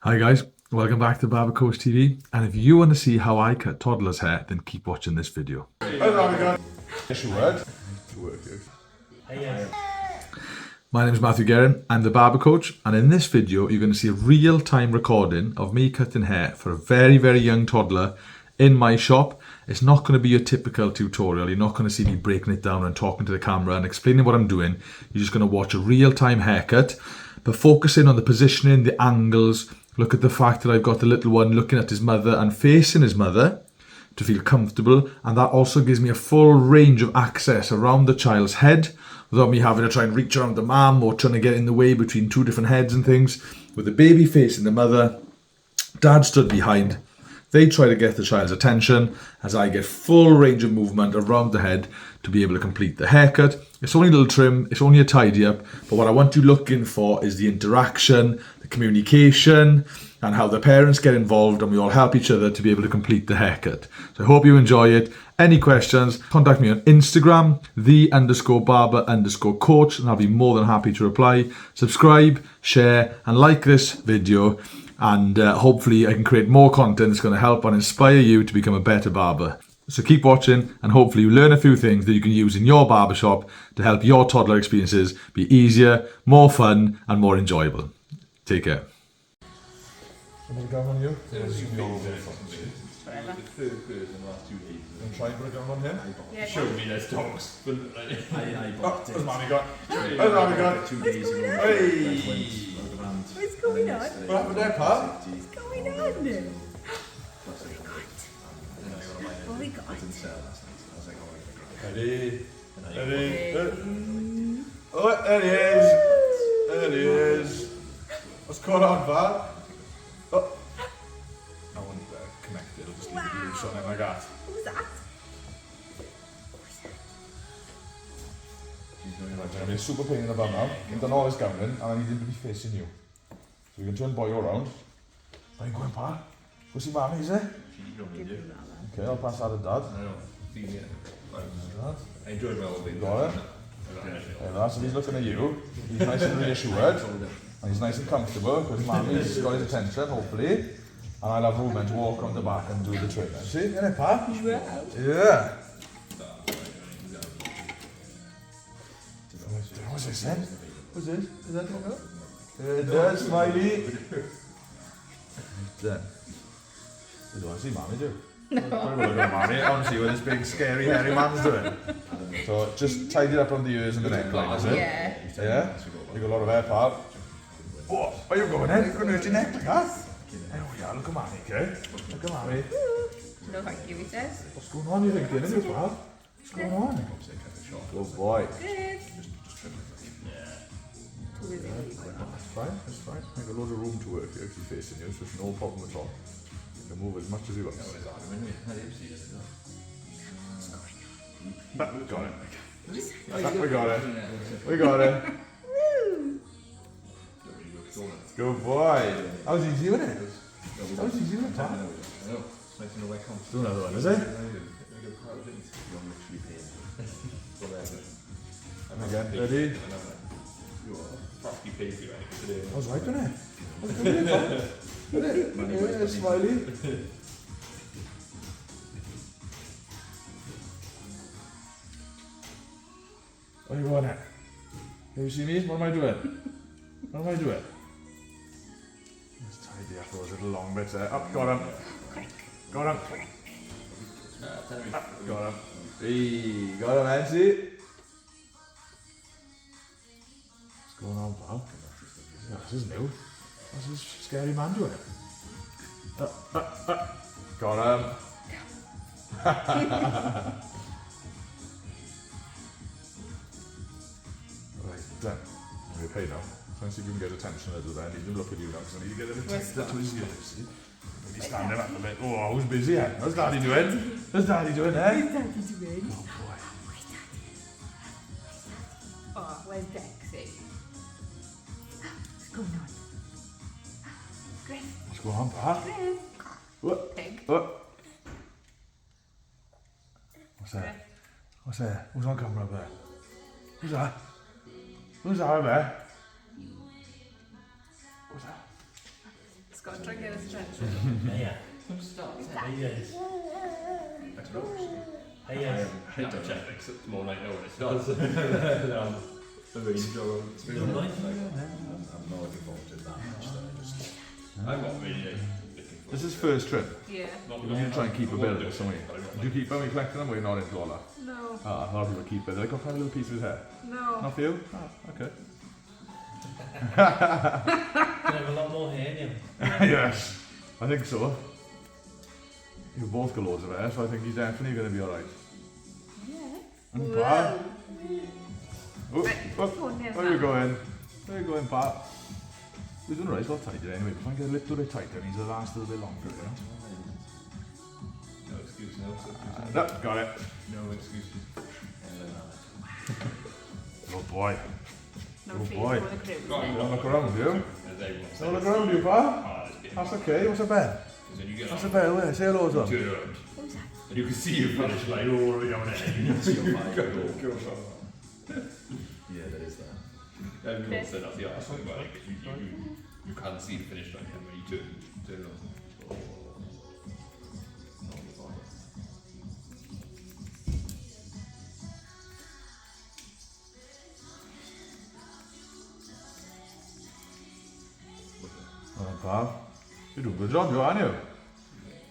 Hi guys, welcome back to Barber Coach TV, and if you want to see how I cut Toddler's hair, then keep watching this video. My name is Matthew Guerin, I'm the Barber Coach, and in this video you're going to see a real-time recording of me cutting hair for a very, very young toddler in my shop. It's not going to be your typical tutorial. You're not going to see me breaking it down and talking to the camera and explaining what I'm doing. You're just going to watch a real-time haircut, but focusing on the positioning, the angles. Look at the fact that I've got the little one looking at his mother and facing his mother to feel comfortable, and that also gives me a full range of access around the child's head without me having to try and reach around the mum or trying to get in the way between two different heads and things. With the baby facing the mother, dad stood behind. They try to get the child's attention as I get full range of movement around the head to be able to complete the haircut. It's only a little trim, it's only a tidy up, but what I want you looking for is the interaction, the communication, and how the parents get involved and we all help each other to be able to complete the haircut. So I hope you enjoy it. Any questions, contact me on Instagram, _barber_coach, and I'll be more than happy to reply. Subscribe, share, and like this video. And hopefully I can create more content that's going to help and inspire you to become a better barber. So keep watching and hopefully you learn a few things that you can use in your barbershop to help your toddler experiences be easier, more fun and more enjoyable. Take care. Somebody down on you? Yeah, try and put it down on him? Yeah. Show me those dogs. There's mommy got. There's mommy got. 2 days ago. What's going on? What happened there, Pat? What's going on? Oh my god. Ready? Ready? Oh, there he is. There he is. What's going on, Pat? Oh. I won't connect it. I'll just leave it here something like that. Who's that? He's going to be a super pain in the bum now. You've done all this gambling and I need him to be facing you. So you can turn boy around. Where are you going, Pat? Go see Mammy, is it? Okay, I'll pass that to Dad. I enjoyed my old You got it? Yeah, so he's looking at you. He's nice and reassured. And he's nice and comfortable because Mammy's got his attention, hopefully. And I'll have movement to walk on the back and do the training. See? Isn't it, Pat? Yeah. What's this then? What's this? Is that what? There, Smiley. Done. You don't want to see Mammy, do you? No. I want to see what this big, scary, hairy man's doing. So just tidy it up on the ears and the neckline, is it? Yeah. Yeah? You got a lot of hair, pal. Oh, where you going then? You're going to hurt your neck like that? Oh yeah, look at Mammy, okay? Look at Mammy. No thank you, he says. What's going on, you thinking, isn't it, pal? What's going on? Good boy. Good. That's fine, that's fine. Make a lot of room to work here if you're facing you, so it's no problem at all. You can move as much as you want. But we got it. We got it. We got it. Good boy. How's he doing it? How's he doing it, Pat? Do another one, is it? And again, ready? I was right, wasn't it? Yeah, Smiley. What do you want it? Can you see me? What am I doing? What am I doing? Let's tidy up those little long bits there. Up, got him. Got him. Up, got him. Hey, got him, Nancy. What's going on, pal? Oh, this is new. What's this scary man doing? Got him. Right, done. We're paid now. Try and see if we can get attention a little bit. I need to look at you now because I need to get a bit tighter to his ears. See? Maybe standing up a bit. Oh, who's busy? Eh? How's Daddy doing? How's Daddy doing, eh? Where's Daddy doing? Good boy. Oh, where's Bexy? What's going on? Griff. What's going on, Pat? Griff. What? Pig. What? What's that? What's that? Who's on camera up there? Who's that? Who's that over there? What's that? Scott, try and get his attention. Yeah. Hey, Hate to check it's more like no when it starts. You don't mind? I'm not looking forward to it that much though. I'm not really looking for This is his first trip. Yeah. Not You're going to try and keep a bit of this, aren't we? Do you keep them? Are you collecting them? Or you're not into all that? No. Ah, a lot of people keep it. They got a little piece of his hair. No. Not for you? Ah, okay. You have a lot more hair in you. Yes, I think so. You both got loads of hair, so I think he's definitely going to be alright. Yeah. And Whoa. Pat? Oh, Right, oh, go on, there's where are you that. going? Where are you going, Pat? He's doing alright, he's not tighter anyway. If I get a little bit tighter, he's the last little bit longer, you know? No excuse, no excuse. No, got it. No excuses. Good boy. No Oh, fees boy. for the crew. Don't look around you. As everyone says. Don't look around you, Pat. That's okay, what's a bed? Because then you get What's on, a bed? Where? Say hello to him. turn around, Who's that? and you can see your finish line all the way down there. Yeah, there is that. Everyone said that's the arse, but like, you can't see the finish line when you turn around. Alright, pal. You're doing a good job, you aren't you?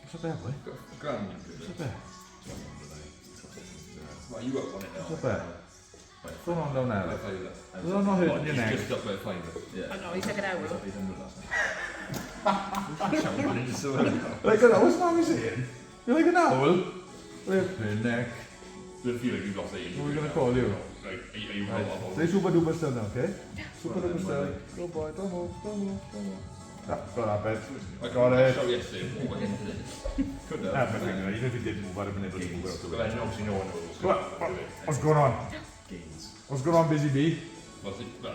What's a bed, boy? Grand. What's a bed? Well, you up on it now. What's a bed? What's going on down there? By Like? fiver. Is that not hurting your He's neck? just up by fiver. Yeah. Oh no, he took it out. He's up 800 last night. Like an owl, what's mommy saying? You're like an owl? Flipping neck. Do you feel like you've lost 8 What are we going to call you? Like, are you Right. well Say super duper still now, okay? Super duper still. Good boy, don't move, don't move, don't move. Ah, got that bed. Got it. Shot yesterday. What went into this? Could Ah, have. but anyway, even if he did move, I'd have been able to move out the But way. then obviously no one knows. What's going on? Gains. What's going on, Busy Bee? Was it? Well,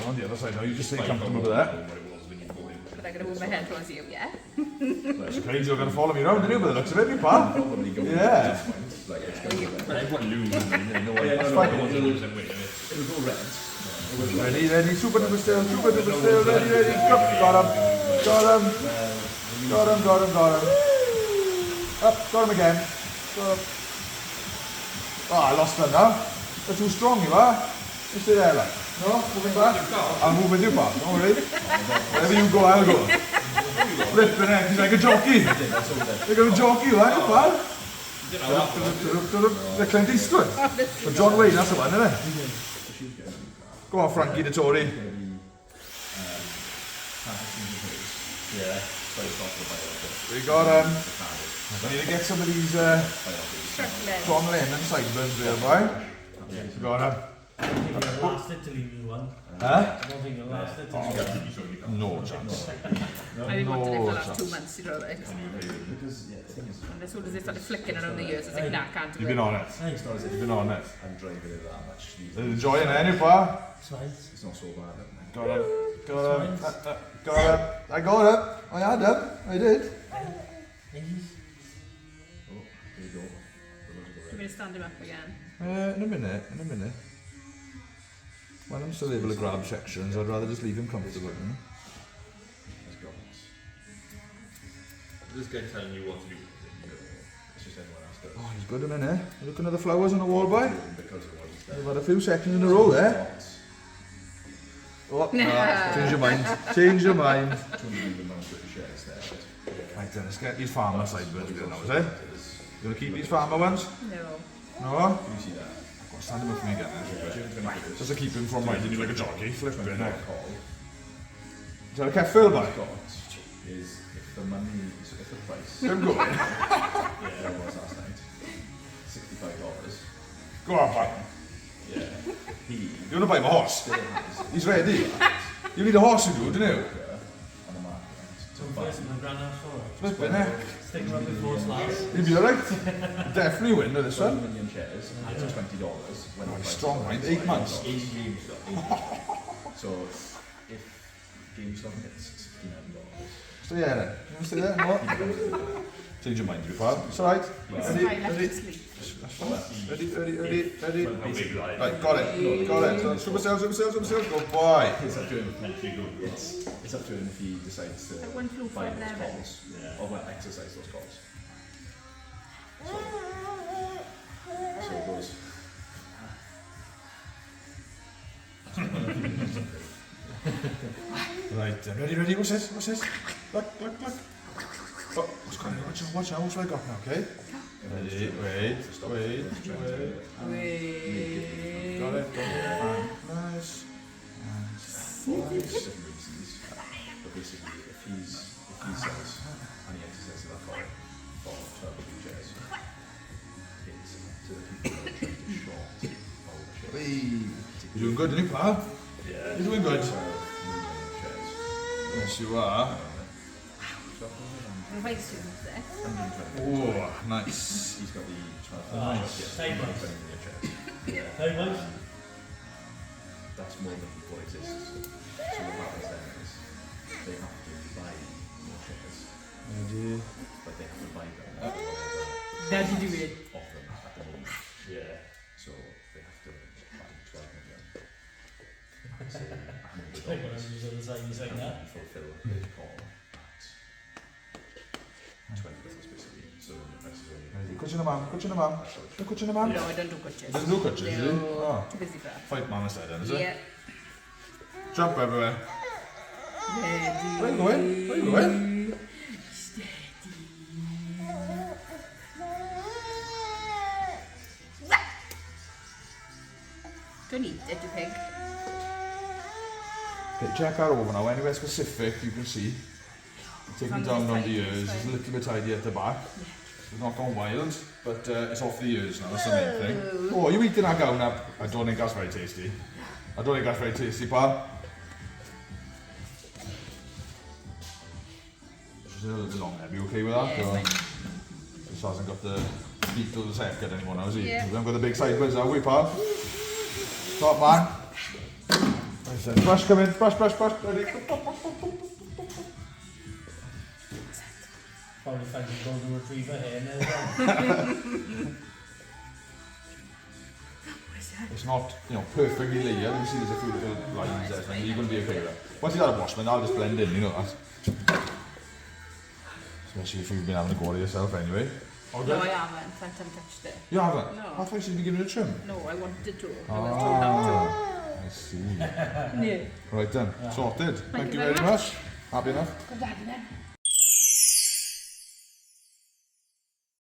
On the other side now, you just stay it's comfortable like with that. what it was when you bought it. But I'm going to move my head towards you, yeah? It's crazy, you're going to follow me around, didn't you? By the looks of it, you pal. Probably go Yeah. like it's going to be But everyone loses, and no one Yeah, no no, one no, wants to no. lose and win. And it's It was all red. Ready, ready, super duper still, ready, ready. Go. Got him, got him, got him, got him, got him. Up, got him again. Got him. Oh, I lost him now. You're too strong, you are. You stay there, like. No, moving back. I'll move with you, pal. Don't worry. Wherever you go, I'll go. Flipping heck, he's like a jockey. Like a jockey, you are, you pal. The Clint Eastwood. But John Wayne, that's the one, isn't it? Go on, Frankie the Tory. Yeah. We got I need to get some of these Struggling. John Lennon sideburns there, boy. Got him. I don't think it'll last it till you do one. Huh? I don't think it'll last it till you do one. No chance. I've been wanting it for the last 2 months, you know, like. Because, yeah, the thing is, And as soon as they started flicking around the ears, I was like, nah, I can't do You've it. been on it. Thanks, it's not as if You've been on it. I'm driving it that much. Enjoying it, any pal? it's fine. It's not so bad. Got him. Got him. Got him. I got him. I had him. I did. Thanks. Oh, there you go. Do you want me to stand him up again? In a minute. In a minute. When I'm still able to grab sections, I'd rather just leave him comfortable. You know? Let's go. this guy telling you what to do. It's just everyone else does. Oh, he's good a minute. You looking at the flowers on the wall, boy? Because it was You've had a few seconds in a row there. Oh, no. Change your mind. Change your mind. 200 amount of shares there. Right then, let's get these farmer sideburns there now, is it? You gonna keep these farmer ones? No. No? You see that? Go on, stand him up for me again. Just to keep him from riding you like a jockey. Flipping it. Is that a cat fill, boy? Is if the money, if the price, Let him go in. yeah, it was last night, $65. Go on, boy. Yeah. He You wanna buy him a horse? still has He's ready. You need a horse, you do, don't you? on the market. So first in the grand house for Flipping it. stick him up before slats. He'll be alright. Definitely win with this 1 one. million shares, it's $20. When the price strong, was mind. 8 months. $5. So if GameStop gets $69, Stay there then. You want to stay there? No? Change your mind, you pal. It's alright. So I left to sleep. Ready. How big is that? Right, got it. So, super sales. Good boy. It's up to him. It's up to him if he decides to I went through buy those 4-11. calls or well, exercise those calls. So it goes. Right, ready. What's this? Look. Oh, what's going on? Watch out. What's I got now, okay? Ready, wait. Wait. Got it. Nice. Different reasons. But basically, if he says and he exercises that for 12 chairs, it's to the people that are trying to short all the chairs. You're doing good, aren't you, pal? Yeah. You're doing good. Chairs. Yes, you are. Right students there. Oh, nice. He's got the 12 Nice. Hey, mate. chairs. Hey, mate. That's more than what exists. So what happens then is they have to buy more chairs, Ready. but they have to buy them That you do it. off them at the moment. Yeah. So they have to buy 12 of them. So Hey, but I'm just saying that. and fulfill the call at 20 minutes basically. So the price is only. Ready. Good in the man. Good in the man. No, I don't do coaches. Doesn't do coaches, does he? No, Oh. too busy for that. Fight man instead then, is it? Yeah. Jump everywhere. Ready. Where you going? Steady. Don't eat it, you pig. Okay, check our over now. Anywhere specific you can see. Take it down on the ears. It's a little bit tidy at the back. It's not gone wild, but it's off the ears now. That's the main thing. Oh, you eating that gown up? I don't think that's very tasty. Pal. She's a little bit long there. Be okay with that? Yeah, Or- it's fine. Just hasn't got the Beatles haircut anymore now, has he? Yeah. We haven't got the big sideways, have we, pal? Top man. Right then, brush come in. Brush. Ready? Probably find a golden retriever here now. It's not, perfectly layered. You can see there's a few little lines there. So you're going to be okay with that. Once you've had a wash, man, I'll just blend in, you know that. Especially if you've been having a go at it yourself anyway. No, I haven't. I haven't touched it. You haven't? No. I thought you should be giving it a trim. No, I wanted to. I was told how I see. to. Yeah. Right then, sorted. Thank you very very much. Happy enough? Good lad, then.